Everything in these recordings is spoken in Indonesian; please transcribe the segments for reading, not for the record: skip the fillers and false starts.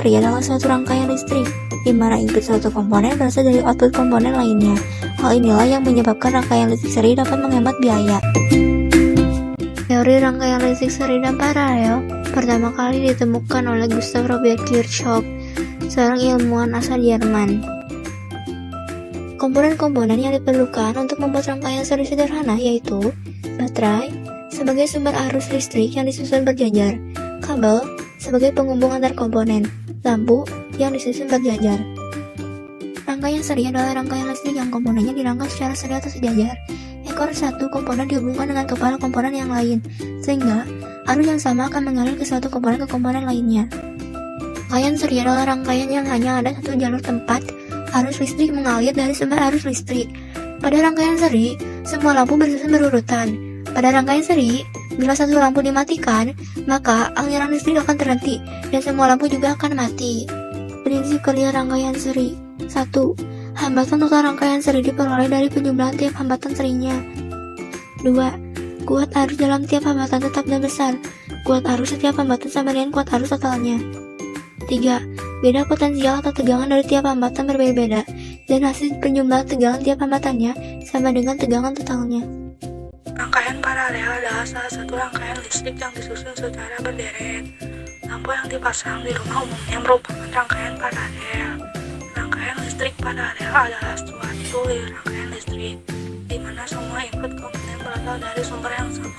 seri adalah suatu rangkaian listrik, di mana input suatu komponen berasal dari output komponen lainnya. Hal inilah yang menyebabkan rangkaian listrik seri dapat menghemat biaya. Teori rangkaian listrik seri dan paralel pertama kali ditemukan oleh Gustav Robert Kirchhoff, seorang ilmuwan asal Jerman. Komponen-komponen yang diperlukan untuk membuat rangkaian seri sederhana yaitu baterai sebagai sumber arus listrik yang disusun berjajar, kabel sebagai penghubung antar komponen, lampu yang disusun berjajar. Rangkaian seri adalah rangkaian listrik yang komponennya dirangkai secara seri atau sejajar. Ekor satu komponen dihubungkan dengan kepala komponen yang lain, sehingga arus yang sama akan mengalir ke suatu komponen ke komponen lainnya. Rangkaian seri adalah rangkaian yang hanya ada satu jalur tempat arus listrik mengalir dari sumber arus listrik. Pada rangkaian seri, semua lampu bersusun berurutan. Pada rangkaian seri, bila satu lampu dimatikan, maka aliran listrik akan terhenti dan semua lampu juga akan mati. Prinsip kerja rangkaian seri. 1. Hambatan total rangkaian seri diperoleh dari penjumlahan tiap hambatan serinya. 2. Kuat arus dalam tiap hambatan tetap dan besar. Kuat arus setiap hambatan sama dengan kuat arus totalnya. 3. Beda potensial atau tegangan dari tiap hambatan berbeda-beda, dan hasil penjumlahan tegangan tiap hambatannya sama dengan tegangan totalnya. Rangkaian paralel adalah salah satu rangkaian listrik yang disusun secara berderet. Lampu yang dipasang di rumah umumnya merupakan rangkaian paralel. Rangkaian listrik paralel adalah suatu rangkaian listrik di mana semua input komponen berasal dari sumber yang sama.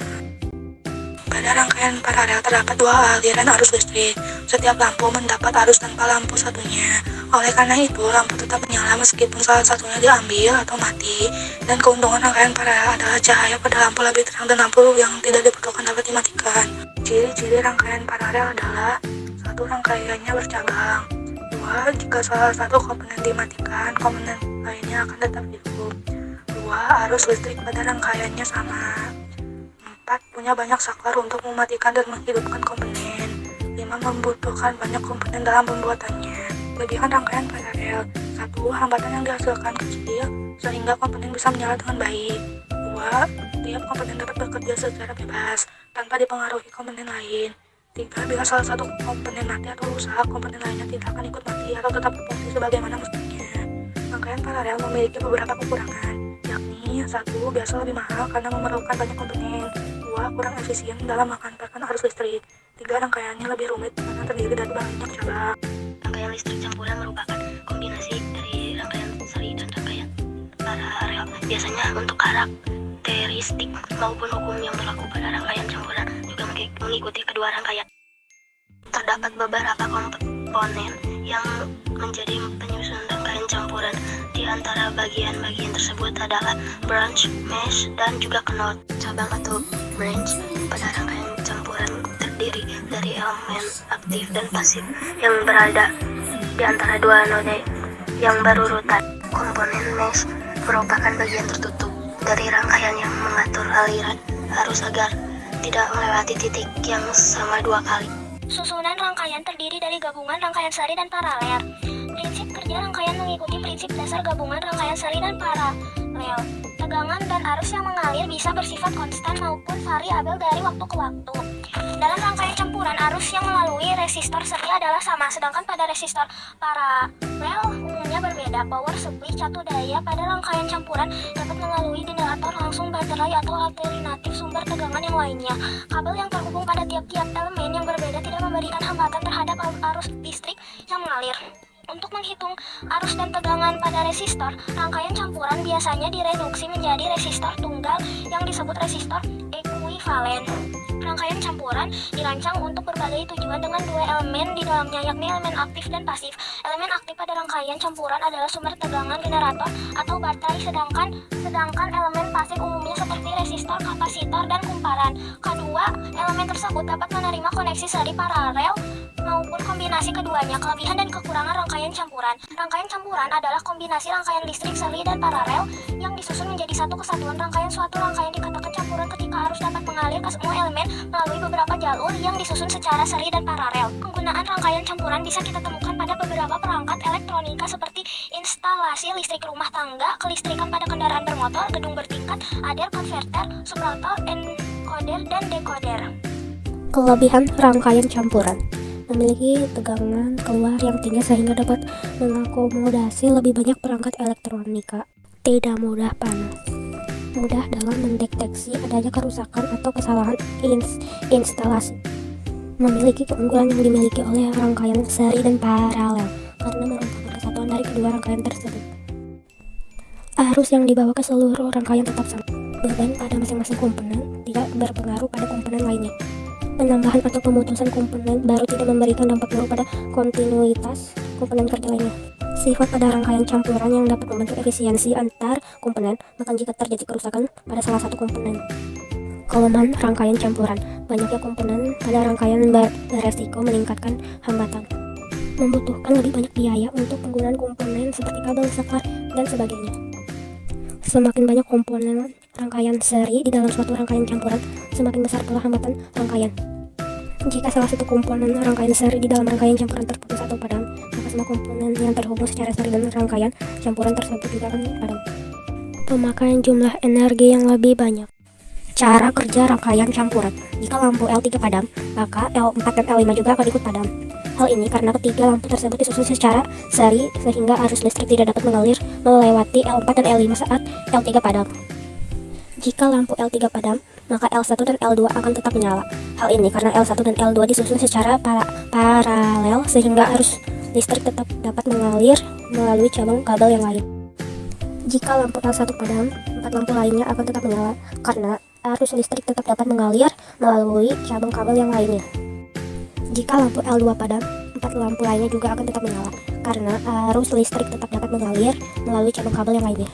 Pada rangkaian paralel terdapat dua aliran arus listrik. Setiap lampu mendapat arus tanpa lampu satunya. Oleh karena itu, lampu tetap menyala meskipun salah satunya diambil atau mati. Dan keuntungan rangkaian paralel adalah cahaya pada lampu lebih terang dan lampu yang tidak diperlukan dapat dimatikan. Ciri-ciri rangkaian paralel adalah 1. Rangkaiannya bercabang. 2. Jika salah satu komponen dimatikan, komponen lainnya akan tetap hidup. 2. Arus listrik pada rangkaiannya sama. 4. Punya banyak saklar untuk mematikan dan menghidupkan komponen. 5. Membutuhkan banyak komponen dalam pembuatannya. Kelebihan rangkaian paralel. 1. Hambatan yang dihasilkan kecil sehingga komponen bisa menyala dengan baik. 2. Tiap komponen dapat bekerja secara bebas tanpa dipengaruhi komponen lain. 3. Bila salah satu komponen mati atau rusak, komponen lainnya tidak akan ikut mati atau tetap berfungsi sebagaimana mestinya. Rangkaian paralel memiliki beberapa kekurangan, yakni 1. Biasa lebih mahal karena memerlukan banyak komponen. 2. Kurang efisien dalam mengantarkan arus listrik. 3. Rangkaiannya lebih rumit karena terdiri dari banyak cabang. Rangkaian listrik campuran merupakan kombinasi dari rangkaian seri dan rangkaian paralel. Biasanya untuk karakteristik maupun hukum yang berlaku pada rangkaian campuran juga mengikuti kedua rangkaian. Terdapat beberapa komponen yang menjadi penyusun rangkaian campuran. Di antara bagian-bagian tersebut adalah branch, mesh, dan juga knot. Cabang atau branch pada rangkaian campuran terdiri dari elemen aktif dan pasif yang berada di antara dua node yang berurutan. Komponen mesh merupakan bagian tertutup dari rangkaian yang mengatur aliran arus agar tidak melewati titik yang sama dua kali. Susunan rangkaian terdiri dari gabungan rangkaian seri dan paralel. Prinsip kerja rangkaian mengikuti prinsip dasar gabungan rangkaian seri dan paralel. Tegangan dan arus yang mengalir bisa bersifat konstan maupun variabel dari waktu ke waktu. Dalam rangkaian campuran, arus yang melalui resistor seri adalah sama, sedangkan pada resistor paralel umumnya berbeda. Power supply catu daya pada rangkaian campuran dapat melalui generator langsung, baterai, atau alternatif sumber tegangan yang lainnya. Kabel yang terhubung pada tiap-tiap elemen yang berbeda tidak memberikan hambatan terhadap arus listrik yang mengalir. Untuk menghitung arus dan tegangan pada resistor, rangkaian campuran biasanya direduksi menjadi resistor tunggal yang disebut resistor ekuivalen. Rangkaian campuran dirancang untuk berbagai tujuan dengan dua elemen di dalamnya, yakni elemen aktif dan pasif. Elemen aktif pada rangkaian campuran adalah sumber tegangan generator atau baterai, sedangkan elemen pasif umumnya seperti resistor, kapasitor, dan kumparan. Kedua, elemen tersebut dapat menerima koneksi seri paralel maupun kombinasi keduanya. Kelebihan dan kekurangan rangkaian campuran. Rangkaian campuran adalah kombinasi rangkaian listrik seri dan paralel yang disusun menjadi satu kesatuan. Suatu rangkaian dikatakan campuran ketika arus dapat mengalir ke semua elemen melalui beberapa jalur yang disusun secara seri dan paralel. Penggunaan rangkaian campuran bisa kita temukan pada beberapa perangkat elektronika seperti instalasi listrik rumah tangga, kelistrikan pada kendaraan bermotor, gedung bertingkat, ADER, konverter, subrotor, encoder, dan decoder. Kelebihan rangkaian campuran. memiliki tegangan keluar yang tinggi sehingga dapat mengakomodasi lebih banyak perangkat elektronika. Tidak mudah panas. Mudah dalam mendeteksi adanya kerusakan atau kesalahan instalasi. Memiliki keunggulan yang dimiliki oleh rangkaian seri dan paralel karena merupakan kesatuan dari kedua rangkaian tersebut. Arus yang dibawa ke seluruh rangkaian tetap sama. Beban pada masing-masing komponen tidak berpengaruh pada komponen lainnya. Penambahan atau pemutusan komponen baru tidak memberikan dampak buruk pada kontinuitas komponen kerja lainnya. Sifat pada rangkaian campuran yang dapat membantu efisiensi antar komponen, bahkan jika terjadi kerusakan pada salah satu komponen. Kelemahan rangkaian campuran. Banyaknya komponen pada rangkaian beresiko meningkatkan hambatan. Membutuhkan lebih banyak biaya untuk penggunaan komponen seperti kabel, saklar, dan sebagainya. Semakin banyak komponen rangkaian seri di dalam suatu rangkaian campuran, semakin besar pula hambatan rangkaian. Jika salah satu komponen rangkaian seri di dalam rangkaian campuran terputus atau padam, maka semua komponen yang terhubung secara seri dengan rangkaian campuran tersebut juga akan padam. Pemakaian jumlah energi yang lebih banyak. Cara kerja rangkaian campuran. Jika lampu L3 padam, maka L4 dan L5 juga akan ikut padam. Hal ini karena ketiga lampu tersebut disusun secara seri sehingga arus listrik tidak dapat mengalir melewati L4 dan L5 saat L3 padam. Jika lampu L3 padam, maka L1 dan L2 akan tetap menyala. Hal ini karena L1 dan L2 disusun secara paralel sehingga arus listrik tetap dapat mengalir melalui cabang kabel yang lain. Jika lampu L1 padam, 4 lampu lainnya akan tetap menyala karena arus listrik tetap dapat mengalir melalui cabang kabel yang lainnya. Jika lampu L2 padam, 4 lampu lainnya juga akan tetap menyala karena arus listrik tetap dapat mengalir melalui cabang kabel yang lainnya.